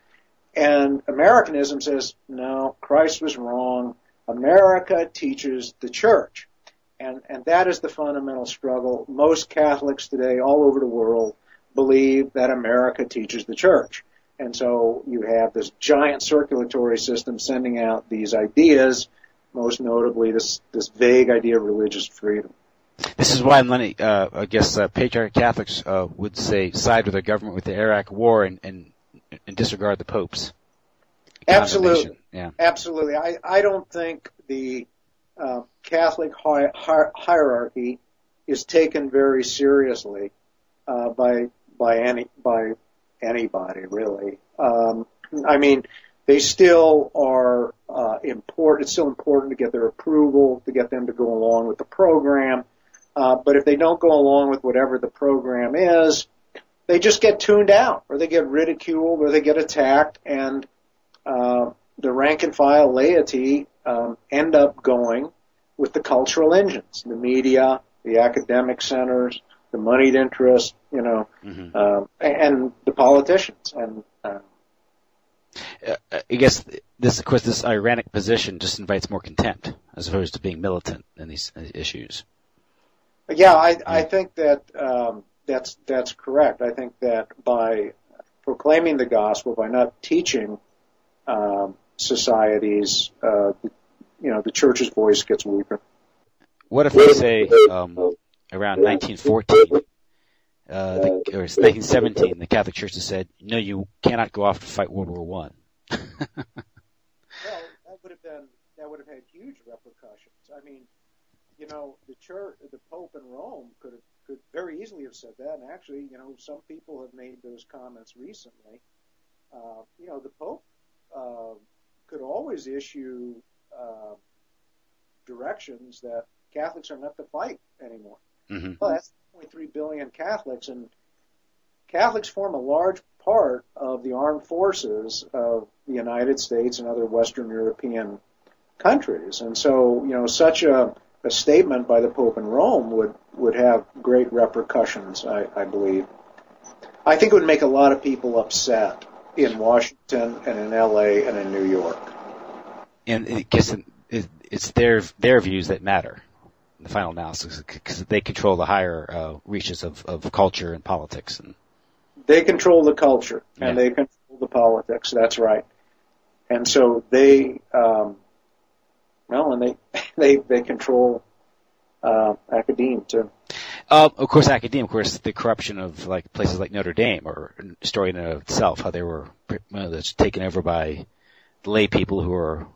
And Americanism says, no, Christ was wrong. America teaches the church. And that is the fundamental struggle. Most Catholics today all over the world believe that America teaches the church. And so you have this giant circulatory system sending out these ideas, most notably this vague idea of religious freedom. This is why many, I guess, patriarchal Catholics would say side with the government with the Iraq War and disregard the popes. Absolutely. Yeah. Absolutely. I don't think the Catholic hierarchy is taken very seriously by anybody, really. I mean, they still are important. It's still important to get their approval, to get them to go along with the program. But if they don't go along with whatever the program is, they just get tuned out, or they get ridiculed, or they get attacked, and the rank and file laity end up going with the cultural engines, the media, the academic centers, the moneyed interests, and the politicians. And I guess this ironic position just invites more contempt as opposed to being militant in these issues. Yeah, I think that that's correct. I think that by proclaiming the gospel, by not teaching societies, the church's voice gets weaker. What if we say around 1914, or 1917, the Catholic Church has said, no, you cannot go off to fight World War I? Well, that would have had huge repercussions. I mean, the church, the Pope in Rome could very easily have said that, and actually, some people have made those comments recently. The Pope could always issue directions that Catholics are not to fight anymore. Mm-hmm. Well, that's 1.3 billion Catholics, and Catholics form a large part of the armed forces of the United States and other Western European countries. And so, such a statement by the Pope in Rome would have great repercussions, I believe. I think it would make a lot of people upset in Washington and in L.A. and in New York. And I guess it's their views that matter in the final analysis, because they control the higher reaches of culture and politics. And they control the culture, and they control the politics. That's right. And so they control academia too. Of course, the corruption of like places like Notre Dame, or a story in and of itself, how they were that's taken over by lay people who are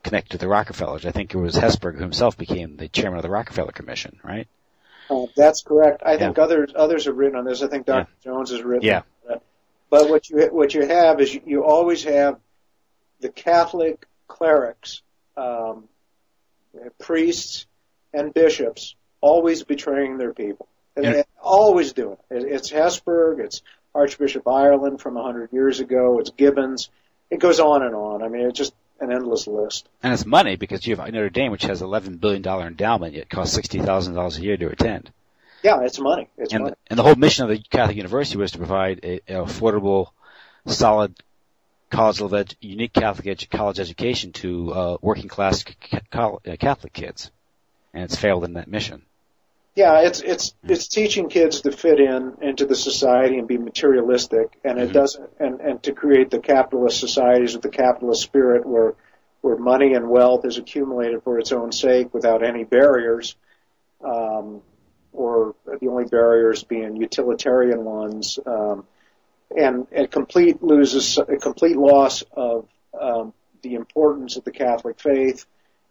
connected to the Rockefellers. I think it was Hesburgh who himself became the chairman of the Rockefeller Commission, right? That's correct. I think others have written on this. I think Dr. Jones has written on that. But what you have is you always have the Catholic clerics, priests, and bishops always betraying their people. And they always do it. It's Hesburgh, it's Archbishop Ireland from 100 years ago, it's Gibbons. It goes on and on. I mean, it's just an endless list. And it's money, because you have Notre Dame, which has $11 billion endowment, yet costs $60,000 a year to attend. Yeah, it's money. It's money. And the whole mission of the Catholic University was to provide an affordable, solid, unique Catholic college education to working class Catholic kids, and it's failed in that mission. Yeah, it's teaching kids to fit into the society and be materialistic, and it doesn't, and to create the capitalist societies with the capitalist spirit, where money and wealth is accumulated for its own sake without any barriers, or the only barriers being utilitarian ones, and a complete loss of the importance of the Catholic faith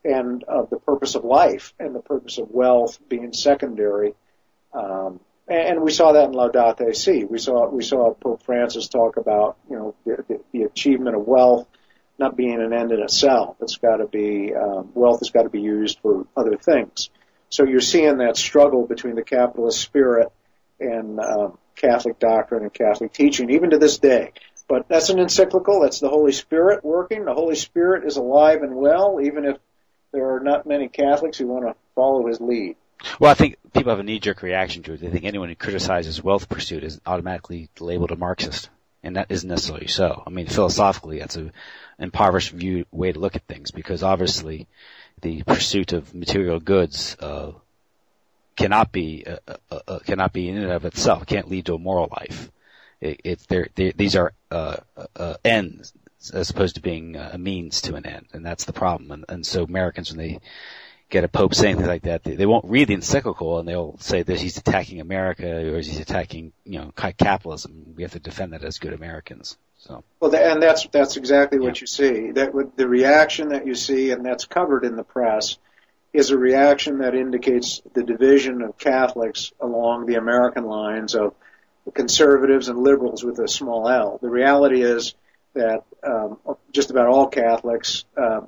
and of the purpose of life and the purpose of wealth being secondary. And we saw that in Laudate Si. We saw Pope Francis talk about, the achievement of wealth not being an end in itself. It's got to be, wealth has got to be used for other things. So you're seeing that struggle between the capitalist spirit and Catholic doctrine and Catholic teaching, even to this day. But that's an encyclical. That's the Holy Spirit working. The Holy Spirit is alive and well, even if there are not many Catholics who want to follow his lead. Well, I think people have a knee-jerk reaction to it. They think anyone who criticizes wealth pursuit is automatically labeled a Marxist, and that isn't necessarily so. I mean, philosophically, that's an impoverished way to look at things, because obviously the pursuit of material goods cannot be in and of itself. It can't lead to a moral life. These are ends as opposed to being a means to an end, and that's the problem. And so Americans, when they get a pope saying things like that, they won't read the encyclical and they'll say that he's attacking America or he's attacking, capitalism. We have to defend that as good Americans. So. Well, and that's exactly what you see. That the reaction that you see, and that's covered in the press, is a reaction that indicates the division of Catholics along the American lines of conservatives and liberals with a small L. The reality is that just about all Catholics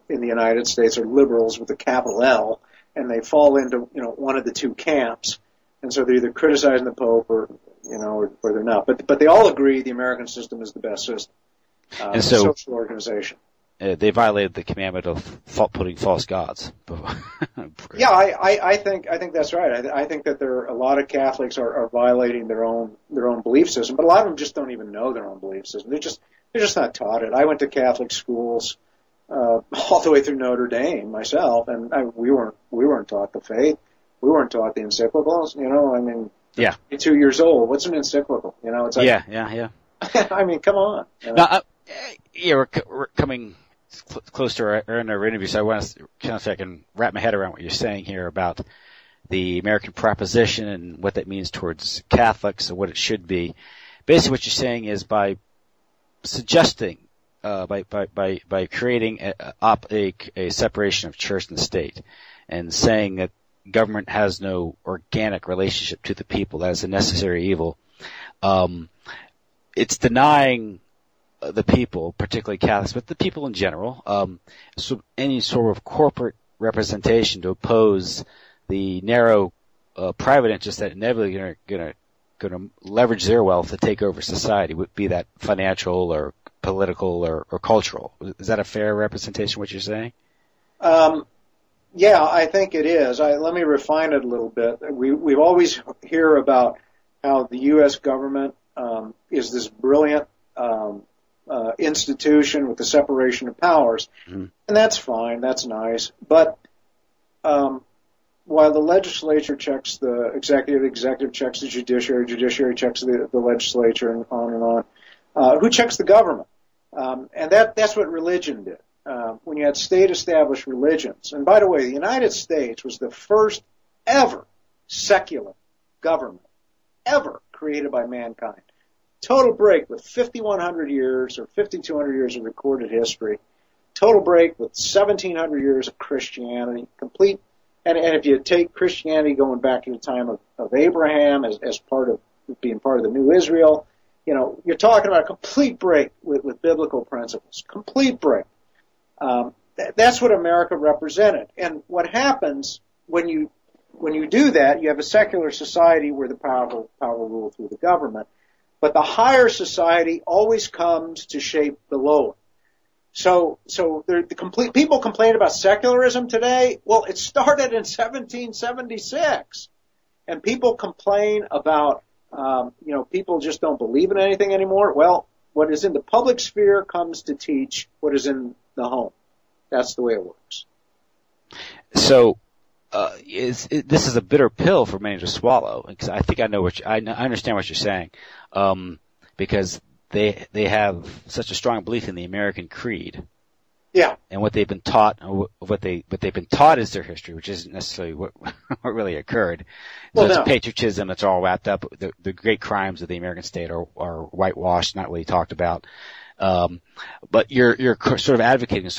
in the United States are liberals with a capital L, and they fall into one of the two camps, and so they're either criticizing the Pope or they're not. But they all agree the American system is the best system. And so, social organization. They violated the commandment of putting false gods. Yeah, I think that's right. I think that there are a lot of Catholics are violating their own belief system, but a lot of them just don't even know their own belief system. They're just not taught it. I went to Catholic schools all the way through Notre Dame myself, and we weren't taught the faith. We weren't taught the encyclicals. Yeah. 2 years old. What's an encyclical? It's like, yeah. I mean, come on. Now, we're coming close to our end of our interview, so I want to kind of, if I can wrap my head around what you're saying here about the American proposition and what that means towards Catholics and what it should be. Basically, what you're saying is by suggesting, by creating a separation of church and state, and saying that government has no organic relationship to the people, that is a necessary evil. It's denying the people, particularly Catholics, but the people in general, so any sort of corporate representation to oppose the narrow private interests that inevitably are going to leverage their wealth to take over society, be that financial or political or cultural. Is that a fair representation of what you're saying? Yeah, I think it is. Let me refine it a little bit. We've always hear about how the U.S. government is this brilliant institution with the separation of powers, and that's fine, that's nice. But while the legislature checks the executive checks the judiciary checks the legislature, and on, who checks the government? And that's what religion did. When you had state-established religions, and by the way, the United States was the first ever secular government ever created by mankind. Total break with 5,100 years or 5,200 years of recorded history. Total break with 1,700 years of Christianity. Complete. And if you take Christianity going back to the time of Abraham as part of being part of the new Israel, you're talking about a complete break with biblical principles. Complete break. That's what America represented. And what happens when you do that, you have a secular society where the power rule through the government. But the higher society always comes to shape the lower. So people complain about secularism today. Well, it started in 1776, and people complain about people just don't believe in anything anymore. Well, what is in the public sphere comes to teach what is in the home. That's the way it works. So. This is a bitter pill for many to swallow, because I think I know I understand what you're saying, because they have such a strong belief in the American creed. Yeah. And what they've been taught, what they've been taught is their history, which isn't necessarily what really occurred. So it's patriotism that's all wrapped up. The great crimes of the American state are whitewashed, not really talked about. But you're sort of advocating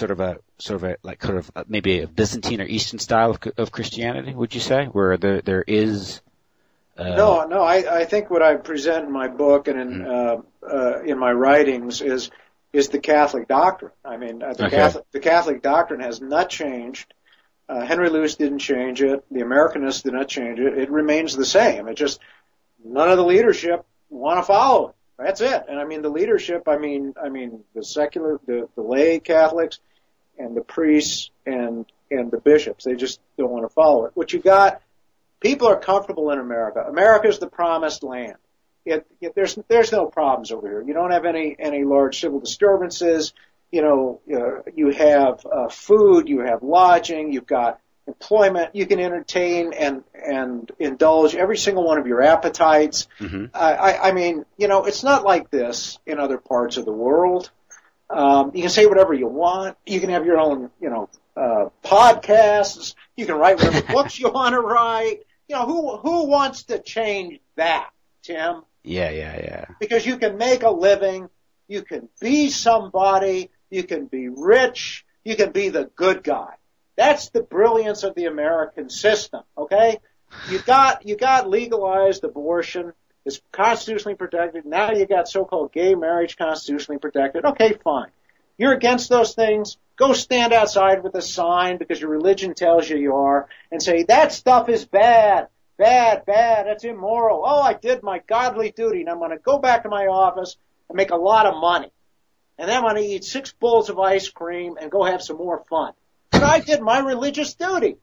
maybe a Byzantine or Eastern style of Christianity, would you say, where there is? No. I think what I present in my book and in my writings is the Catholic doctrine. I mean, the Catholic doctrine has not changed. Henry Luce didn't change it. The Americanists did not change it. It remains the same. It just none of the leadership want to follow it. That's it. And I mean the leadership, I mean the secular, the lay Catholics and the priests and the bishops, they just don't want to follow it. What you got, people are comfortable in America. America's the promised land. There's no problems over here. You don't have any large civil disturbances. You have food, you have lodging, you've got employment, you can entertain and indulge every single one of your appetites. I mean, it's not like this in other parts of the world. You can say whatever you want. You can have your own, podcasts. You can write whatever books you want to write. Who wants to change that, Tim? Yeah. Because you can make a living. You can be somebody. You can be rich. You can be the good guy. That's the brilliance of the American system, okay? You got legalized abortion. It's constitutionally protected. Now you got so-called gay marriage constitutionally protected. Okay, fine. You're against those things. Go stand outside with a sign because your religion tells you are and say, that stuff is bad, that's immoral. Oh, I did my godly duty and I'm going to go back to my office and make a lot of money. And then I'm going to eat 6 bowls of ice cream and go have some more fun. But I did my religious duty,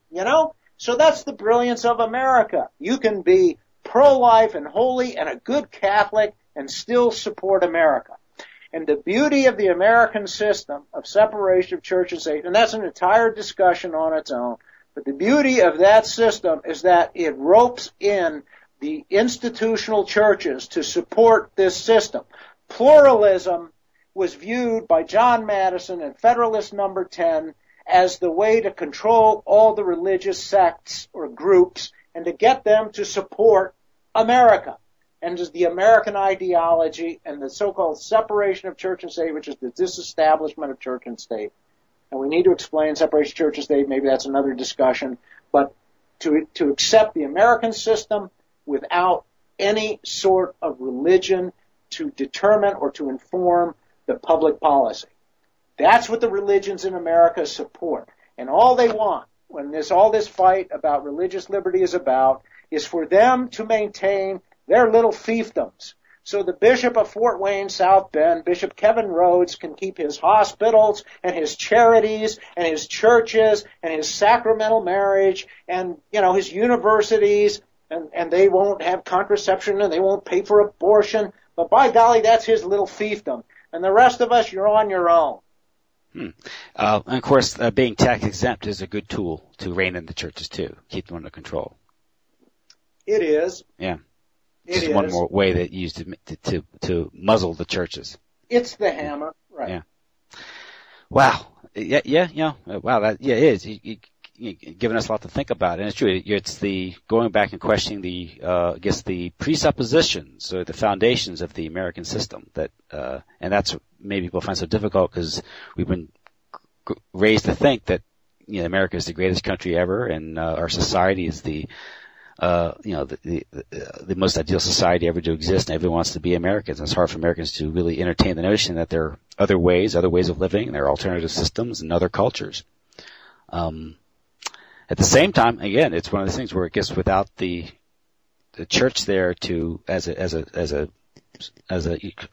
So that's the brilliance of America. You can be pro-life and holy and a good Catholic and still support America. And the beauty of the American system of separation of church and state, and that's an entire discussion on its own, but the beauty of that system is that it ropes in the institutional churches to support this system. Pluralism was viewed by John Madison in Federalist Number 10 as the way to control all the religious sects or groups and to get them to support America. And as the American ideology and the so-called separation of church and state, which is the disestablishment of church and state. And we need to explain separation of church and state. Maybe that's another discussion. But to accept the American system without any sort of religion to determine or to inform the public policy. That's what the religions in America support. And all they want, when all this fight about religious liberty is about, is for them to maintain their little fiefdoms. So the Bishop of Fort Wayne, South Bend, Bishop Kevin Rhodes, can keep his hospitals and his charities and his churches and his sacramental marriage and, his universities, and they won't have contraception and they won't pay for abortion. But by golly, that's his little fiefdom. And the rest of us, you're on your own. And of course, being tax exempt is a good tool to rein in the churches too, keep them under control. It is. Yeah. Just one more way that you used to muzzle the churches. It's the hammer, right? Yeah. Wow. Yeah. Wow. It is. You're giving us a lot to think about, and it's true. It's the going back and questioning the presuppositions or the foundations of the American system and that's what maybe people find so difficult because we've been raised to think that America is the greatest country ever, and our society is the most ideal society ever to exist, and everyone wants to be Americans. And it's hard for Americans to really entertain the notion that there are other ways of living, there are alternative systems and other cultures. At the same time, again, it's one of those things where it gets without the church there to as a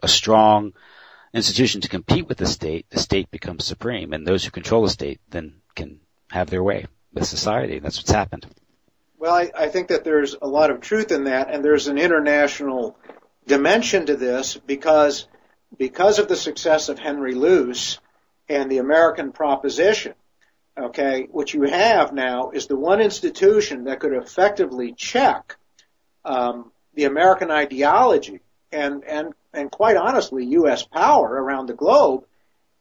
strong institution to compete with the state becomes supreme, and those who control the state then can have their way with society. That's what's happened. Well, I think that there's a lot of truth in that, and there's an international dimension to this because of the success of Henry Luce and the American proposition. Okay, what you have now is the one institution that could effectively check the American ideology and quite honestly, U.S. power around the globe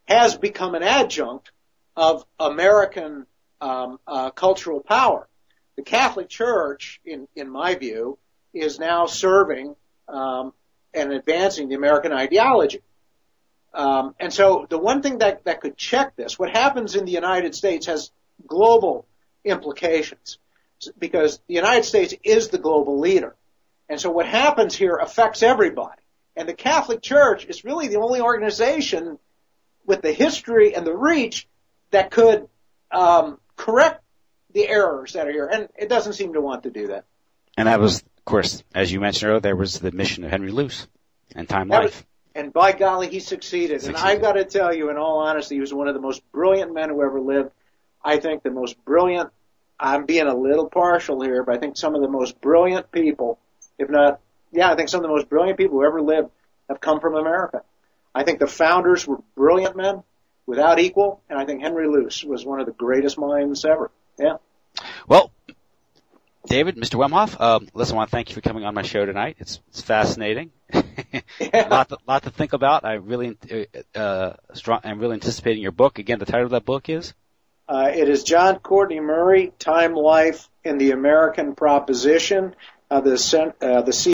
has become an adjunct of American cultural power. The Catholic Church, in my view, is now serving and advancing the American ideology. And so the one thing that could check this, what happens in the United States has global implications because the United States is the global leader. And so what happens here affects everybody. And the Catholic Church is really the only organization with the history and the reach that could correct the errors that are here. And it doesn't seem to want to do that. And that was, of course, as you mentioned earlier, there was the mission of Henry Luce and Time Life. And by golly, he succeeded. And I've got to tell you, in all honesty, he was one of the most brilliant men who ever lived. I think the most brilliant, I'm being a little partial here, but I think some of the most brilliant people, I think some of the most brilliant people who ever lived have come from America. I think the founders were brilliant men without equal, and I think Henry Luce was one of the greatest minds ever. Yeah. Well, David, Mr. Wemhoff, listen, I want to thank you for coming on my show tonight. It's fascinating. lot to think about. I'm really anticipating your book. Again, the title of that book is? It is John Courtney Murray, Time, Life, and the American Proposition. The